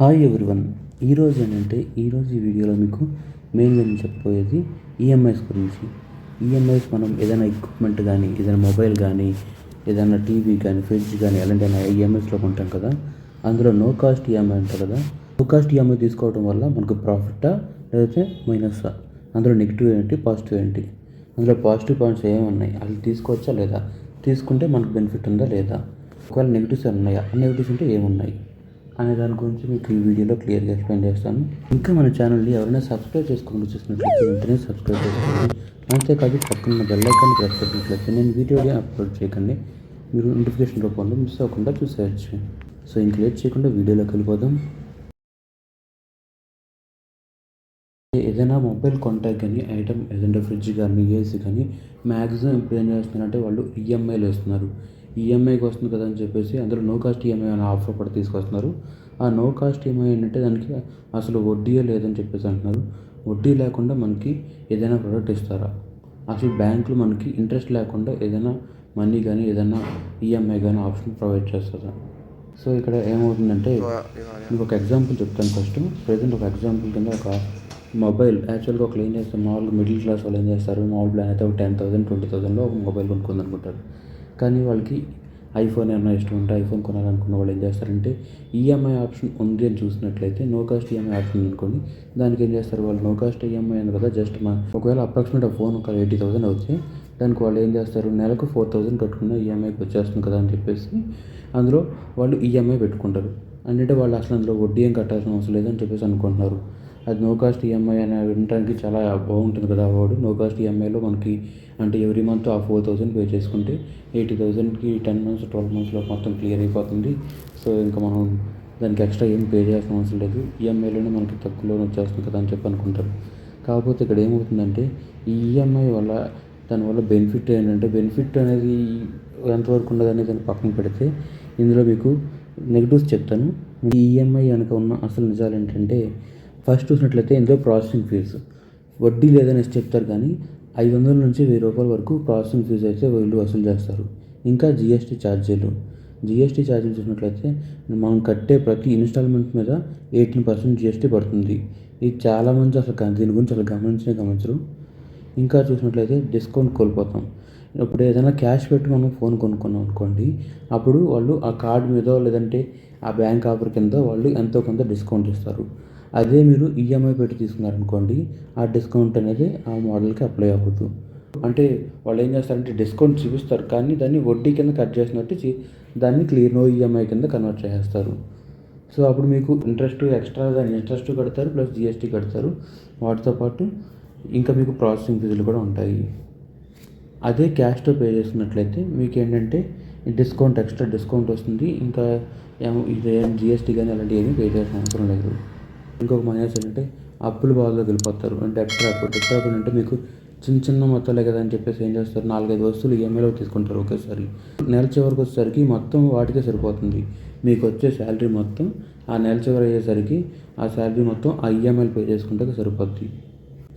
Hi everyone. ఈరోజు ఏంటంటే ఈ వీడియోలో మీకు మెయిన్గా నేను చెప్పబోయేది ఈఎంఐస్ గురించి. ఈఎంఐస్ మనం ఏదైనా ఎక్విప్మెంట్ కానీ, ఏదైనా మొబైల్ కానీ, ఏదైనా టీవీ కానీ, ఫ్రిడ్జ్ కానీ అలాంటి ఈఎంఐస్లో కొంటాం కదా. అందులో నో కాస్ట్ ఈఎంఐ ఉంటుంది కదా. నో కాస్ట్ ఈఎంఐ తీసుకోవడం వల్ల మనకు ప్రాఫిటా లేకపోతే మైనసా? అందులో నెగిటివ్ ఏంటి, పాజిటివ్ ఏంటి? అందులో పాజిటివ్ పాయింట్స్ ఏమున్నాయి, అవి తీసుకోవచ్చా లేదా, తీసుకుంటే మనకు బెనిఫిట్ ఉందా లేదా, ఒకవేళ నెగిటివ్స్ ఉన్నాయా, నెగిటివ్స్ ఉంటే ఏమున్నాయి అనే దాని గురించి మీకు ఈ వీడియోలో క్లియర్గా ఎక్స్ప్లెయిన్ చేస్తాను. ఇంకా మన ఛానల్ని ఎవరైనా సబ్స్క్రైబ్ చేసుకుని చూసినట్లయితే వెంటనే సబ్స్క్రైబ్ చేసుకోండి. అంతేకాదు పక్కన బెల్ ఐకాన్ ప్రెస్ చేసినట్లయితే నేను వీడియోని అప్లోడ్ చేయకండి, మీరు నోటిఫికేషన్ రూపంలో మిస్ అవ్వకుండా చూసేయచ్చు. సో ఇంక లేట్ చేయకుండా వీడియోలోకి వెళ్ళిపోదాం. ఏదైనా మొబైల్ కొంటాకి కానీ, ఐటమ్ ఏదంటే ఫ్రిడ్జ్ కానీ, ఏసీ కానీ మ్యాక్సిమం ఇప్పుడు ఏం చేస్తున్నారంటే వాళ్ళు ఈఎంఐలు వేస్తున్నారు. ఈఎంఐకి వస్తుంది కదా అని చెప్పేసి అందులో నో కాస్ట్ ఈఎంఐ అనే ఆఫర్ కూడా తీసుకొస్తున్నారు. ఆ నో కాస్ట్ ఈఎంఐ ఏంటంటే దానికి అసలు వడ్డీయే లేదని చెప్పేసి అంటున్నారు. వడ్డీ లేకుండా మనకి ఏదైనా ప్రోడక్ట్ ఇస్తారా? అసలు బ్యాంకులు మనకి ఇంట్రెస్ట్ లేకుండా ఏదైనా మనీ కానీ, ఏదైనా ఈఎంఐ కానీ ఆప్షన్ ప్రొవైడ్ చేస్తారా? సో ఇక్కడ ఏమవుతుందంటే మీకు ఒక ఎగ్జాంపుల్ చెప్తాను. ఫస్ట్ ప్రజెంట్ ఒక ఎగ్జాంపుల్ కింద ఒక మొబైల్ యాక్చువల్గా ఒకళ్ళు ఏం చేస్తారు, మామూలుగా మిడిల్ క్లాస్ వాళ్ళు ఏం చేస్తారు, మామూలు ప్లాన్ అయితే ఒక 10,000 20,000లో ఒక మొబైల్ కొనుక్కుంది అనుకుంటారు. కానీ వాళ్ళకి ఐఫోన్ ఏమైనా ఇష్టం ఉంటే ఐఫోన్ కొనాలనుకున్న వాళ్ళు ఏం చేస్తారంటే ఈఎంఐ ఆప్షన్ ఉంది అని చూసినట్లయితే నో కాస్ట్ ఈఎంఐ ఆప్షన్ అనుకోండి. దానికి ఏం చేస్తారు వాళ్ళు, నో కాస్ట్ ఈఎంఐ అని కదా, జస్ట్ ఒకవేళ అప్రాక్సిమేట్ ఆ ఫోన్ ఒక 80,000 అవుతే దానికి వాళ్ళు ఏం చేస్తారు, నెలకు 4,000 కట్టుకున్న ఈఎంఐకి వచ్చేస్తుంది కదా అని చెప్పేసి అందులో వాళ్ళు ఈఎంఐ పెట్టుకుంటారు. అంటే వాళ్ళు అసలు అందులో వడ్డీ ఏం కట్టాల్సిన అవసరం లేదని చెప్పేసి అనుకుంటున్నారు. అది నో కాస్ట్ ఈఎంఐ అని వినడానికి చాలా బాగుంటుంది కదా. వాడు నో కాస్ట్ ఈఎంఐలో మనకి అంటే ఎవ్రీ మంత్ ఆ 4,000 పే చేసుకుంటే 80,000కి 10 మంత్స్ 12 మంత్స్లో మొత్తం క్లియర్ అయిపోతుంది. సో ఇంకా మనం దానికి ఎక్స్ట్రా ఏం పే చేయాల్సిన అవసరం లేదు, ఈఎంఐలోనే మనకి తక్కువలోనే వచ్చేస్తుంది కదా అని చెప్పి అనుకుంటారు. కాకపోతే ఇక్కడ ఏమవుతుందంటే ఈ ఈఎంఐ వల్ల దానివల్ల బెనిఫిట్ ఏంటంటే, బెనిఫిట్ అనేది ఎంతవరకు ఉండదు అనేది దాన్ని పక్కన పెడితే ఇందులో మీకు నెగిటివ్స్ చెప్తాను. ఈ ఈఎంఐ కనుక ఉన్న అసలు నిజాలు ఏంటంటే, ఫస్ట్ చూసినట్లయితే ఇందులో ప్రాసెసింగ్ ఫీజు వడ్డీ లేదనేసి చెప్తారు, కానీ 500 నుంచి 1,000 రూపాయల వరకు ప్రాసెసింగ్ ఫీజు అయితే వీళ్ళు వసూలు చేస్తారు. ఇంకా జిఎస్టీ ఛార్జీలు చూసినట్లయితే మనం కట్టే ప్రతి ఇన్స్టాల్మెంట్ మీద 18% జిఎస్టీ పడుతుంది. ఇది చాలామంది అసలు దీని గురించి అసలు గమనించరు. ఇంకా చూసినట్లయితే డిస్కౌంట్ కోల్పోతాం. ఇప్పుడు ఏదైనా క్యాష్ పెట్టి మనం ఫోన్ కొనుక్కున్నాం అనుకోండి, అప్పుడు వాళ్ళు ఆ కార్డు మీదో లేదంటే ఆ బ్యాంక్ ఆఫర్ కింద వాళ్ళు ఎంతో కొంత డిస్కౌంట్ ఇస్తారు. అదే మీరు ఈఎంఐ పెట్టి తీసుకున్నారనుకోండి, ఆ డిస్కౌంట్ అనేది ఆ మోడల్కి అప్లై అవ్వదు. అంటే వాళ్ళు ఏం చేస్తారంటే డిస్కౌంట్ చూపిస్తారు, కానీ దాన్ని వడ్డీ కింద కట్ చేసినట్టు దాన్ని క్లియర్ నో ఈఎంఐ కింద కన్వర్ట్ చేస్తారు. సో అప్పుడు మీకు ఎక్స్ట్రా దాని ఇంట్రెస్ట్ కడతారు, ప్లస్ జిఎస్టీ కడతారు. వాటితో పాటు ఇంకా మీకు ప్రాసెసింగ్ ఫీజులు కూడా ఉంటాయి. అదే క్యాష్తో పే చేసినట్లయితే మీకు ఏంటంటే ఎక్స్ట్రా డిస్కౌంట్ వస్తుంది. ఇంకా ఇది జిఎస్టీ కానీ అలాంటివి ఏమీ పే చేయాల్సిన అవసరం లేదు. ఇంకొక మైనస్ ఏంటంటే అప్పులు బాధలోకి వెళ్ళిపోతారు. డెట్ ట్రాప్ అంటే మీకు చిన్న మొత్తాలే కదా అని చెప్పేసి ఏం చేస్తారు, 4-5 వస్తువులు ఈఎంఐలో తీసుకుంటారు ఒకేసారి. నెల చివరికి వచ్చేసరికి మొత్తం వాటికే సరిపోతుంది. మీకు వచ్చే శాలరీ మొత్తం ఆ నెల చివరి అయ్యేసరికి ఆ శాలరీ మొత్తం ఆ ఈఎంఐలు పే చేసుకుంటే సరిపోద్ది.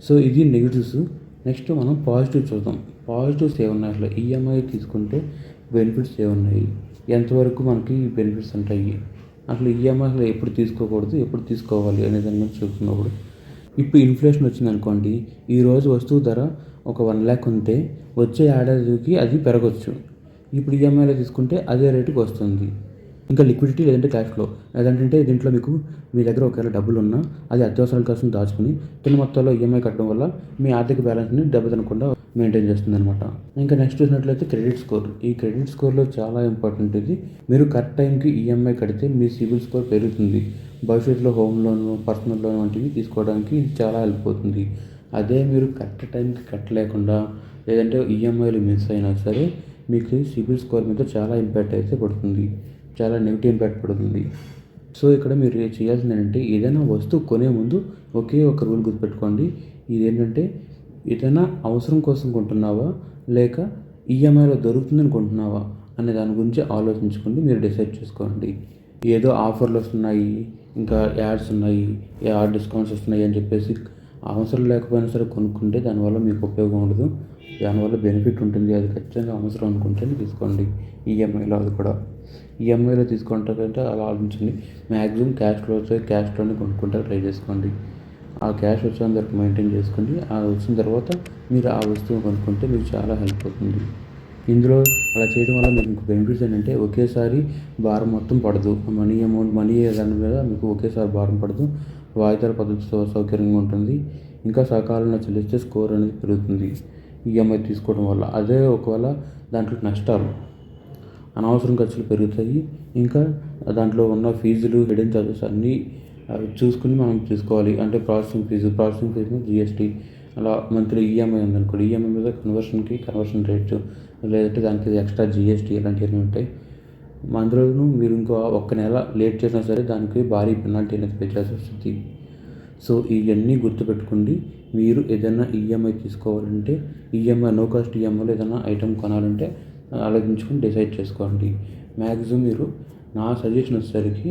సో ఇది నెగిటివ్స్. నెక్స్ట్ మనం పాజిటివ్ చూద్దాం. పాజిటివ్స్ ఏమున్నాయి, అసలు ఈఎంఐ తీసుకుంటే బెనిఫిట్స్ ఏమున్నాయి, ఎంతవరకు మనకి బెనిఫిట్స్ ఉంటాయి, అసలు ఈఎంఐ అసలు ఎప్పుడు తీసుకోకూడదు, ఎప్పుడు తీసుకోవాలి అనే దాని గురించి చూస్తున్నప్పుడు, ఇప్పుడు ఇన్ఫ్లేషన్ వచ్చిందనుకోండి, ఈరోజు వస్తువు ధర ఒక 1 lakh ఉంటే వచ్చే ఏడాదికి అది పెరగచ్చు. ఇప్పుడు ఈఎంఐలో తీసుకుంటే అదే రేటుకి వస్తుంది. ఇంకా లిక్విడిటీ లేదంటే క్యాష్ ఫ్లో ఏదంటే దీంట్లో మీకు మీ దగ్గర ఒకవేళ డబ్బులు ఉన్నా అది అత్యవసరాల కోసం దాచుకుని చిన్న మొత్తంలో ఈఎంఐ కట్టడం వల్ల మీ ఆర్థిక బ్యాలెన్స్ని దెబ్బతినకుండా మెయింటైన్ చేస్తుంది అనమాట. ఇంకా నెక్స్ట్ చూసినట్లయితే క్రెడిట్ స్కోర్. ఈ క్రెడిట్ స్కోర్లో చాలా ఇంపార్టెంట్ ఇది. మీరు కరెక్ట్ టైంకి ఈఎంఐ కడితే మీ సిబిల్ స్కోర్ పెరుగుతుంది. భవిష్యత్తులో హోమ్ లోన్, పర్సనల్ లోన్ వంటివి తీసుకోవడానికి చాలా హెల్ప్ అవుతుంది. అదే మీరు కరెక్ట్ టైంకి కట్టలేకుండా లేదంటే ఈఎంఐలు మిస్ అయినా సరే మీకు సిబిల్ స్కోర్ మీద చాలా ఇంపాక్ట్ అయితే పడుతుంది, చాలా నెగిటివ్ ఇంపాక్ట్ పడుతుంది. సో ఇక్కడ మీరు చేయాల్సింది ఏంటంటే, ఏదైనా వస్తువు కొనే ముందు ఒకే ఒక రూల్ గుర్తుపెట్టుకోండి. ఇదేంటంటే ఏదైనా అవసరం కోసం కొంటున్నావా లేక ఈఎంఐలో దొరుకుతుందని కొంటున్నావా అనే దాని గురించి ఆలోచించుకోండి, మీరు డిసైడ్ చేసుకోండి. ఏదో ఆఫర్లు వస్తున్నాయి, ఇంకా యాడ్స్ ఉన్నాయి, డిస్కౌంట్స్ వస్తున్నాయి అని చెప్పేసి అవసరం లేకపోయినా సరే కొనుక్కుంటే దానివల్ల మీకు ఉపయోగం ఉండదు. దానివల్ల బెనిఫిట్ ఉంటుంది, అది ఖచ్చితంగా అవసరం అనుకుంటేనే తీసుకోండి ఈఎంఐలో. అది కూడా ఈఎంఐలో తీసుకుంటారంటే అలా ఆలోచించండి. మ్యాక్సిమం క్యాష్లో వస్తే క్యాష్లోనే కొనుక్కుంటే ట్రై చేసుకోండి. ఆ క్యాష్ వచ్చేంత వరకు మెయింటైన్ చేసుకోండి. ఆ వచ్చిన తర్వాత మీరు ఆ వస్తువు కొనుక్కుంటే మీకు చాలా హెల్ప్ అవుతుంది. ఇందులో అలా చేయడం వల్ల మీకు ఇంకో బెనిఫిట్స్ ఏంటంటే ఒకేసారి భారం మొత్తం పడదు. మనీ దాని మీద మీకు ఒకేసారి భారం పడదు. వాయిదాల పద్ధతితో సౌకర్యంగా ఉంటుంది. ఇంకా సకాలంలో చెల్లిస్తే స్కోర్ అనేది పెరుగుతుంది ఈఎంఐ తీసుకోవడం వల్ల. అదే ఒకవేళ దాంట్లో నష్టాలు, అనవసరం ఖర్చులు పెరుగుతాయి. ఇంకా దాంట్లో ఉన్న ఫీజులు, హిడెన్ చార్జెస్ అన్నీ చూసుకుని మనం తీసుకోవాలి. అంటే ప్రాసెసింగ్ ఫీజు జీఎస్టీ అలా మంత్లీ ఈఎంఐ ఉందనుకోండి, ఈఎంఐ మీద కన్వర్షన్ రేట్స్ లేదంటే దానికి ఎక్స్ట్రా జీఎస్టీ ఇలాంటివన్నీ ఉంటాయి. అందులోనూ మీరు ఇంకో ఒక్క నెల లేట్ చేసినా సరే దానికి భారీ పెనాల్టీ అనేది పే చేయాల్సి వస్తుంది. సో ఇవన్నీ గుర్తుపెట్టుకోండి. మీరు ఏదైనా ఈఎంఐ తీసుకోవాలంటే నో కాస్ట్ ఈఎంఐలో ఏదైనా ఐటెం కొనాలంటే ఆలోచించుకొని డిసైడ్ చేసుకోండి. మ్యాక్సిమం మీరు నా సజెషన్ వచ్చేసరికి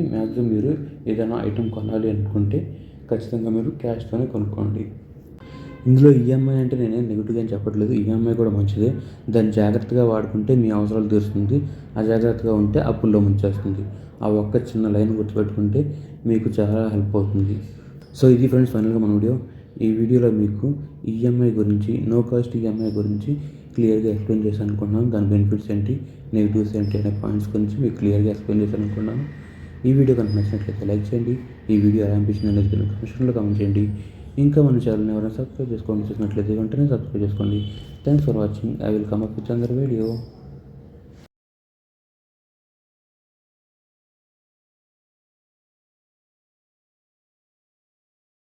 మీరు ఏదైనా ఐటెం కొనాలి అనుకుంటే ఖచ్చితంగా మీరు క్యాష్తోనే కొనుక్కోండి. ఇందులో ఈఎంఐ అంటే నేనేం నెగిటివ్గా ఏం చెప్పట్లేదు. ఈఎంఐ కూడా మంచిదే. దాన్ని జాగ్రత్తగా వాడుకుంటే మీ అవసరాలు తీరుస్తుంది. అజాగ్రత్తగా ఉంటే అప్పుల్లో ముంచేస్తుంది. ఆ ఒక్క చిన్న లైన్ గుర్తుపెట్టుకుంటే మీకు చాలా హెల్ప్ అవుతుంది. సో ఇది ఫ్రెండ్స్ ఫైనల్గా మన వీడియో. ఈ వీడియోలో మీకు ఈఎంఐ గురించి, నో కాస్ట్ ఈఎంఐ గురించి క్లియర్గా ఎక్స్ప్లెయిన్ చేశాను అనుకున్నాను. దాని బెనిఫిట్స్ ఏంటి, నెగిటివ్స్ ఏంటి అనే పాయింట్స్ గురించి మీకు క్లియర్గా ఎక్స్ప్లెయిన్ చేశాను అనుకున్నాను. ఈ వీడియో కనుక నచ్చినట్లయితే లైక్ చేయండి. ఈ వీడియో ఎలా అనిపించింది అనేది కమెంట్లో కామెంట్ చేయండి. ఇంకా మన ఛానల్ని ఎవరైనా సబ్స్క్రైబ్ చేసుకోండి చూసినట్లయితే వెంటనే సబ్స్క్రైబ్ చేసుకోండి. Thanks for watching. I will come up with another video.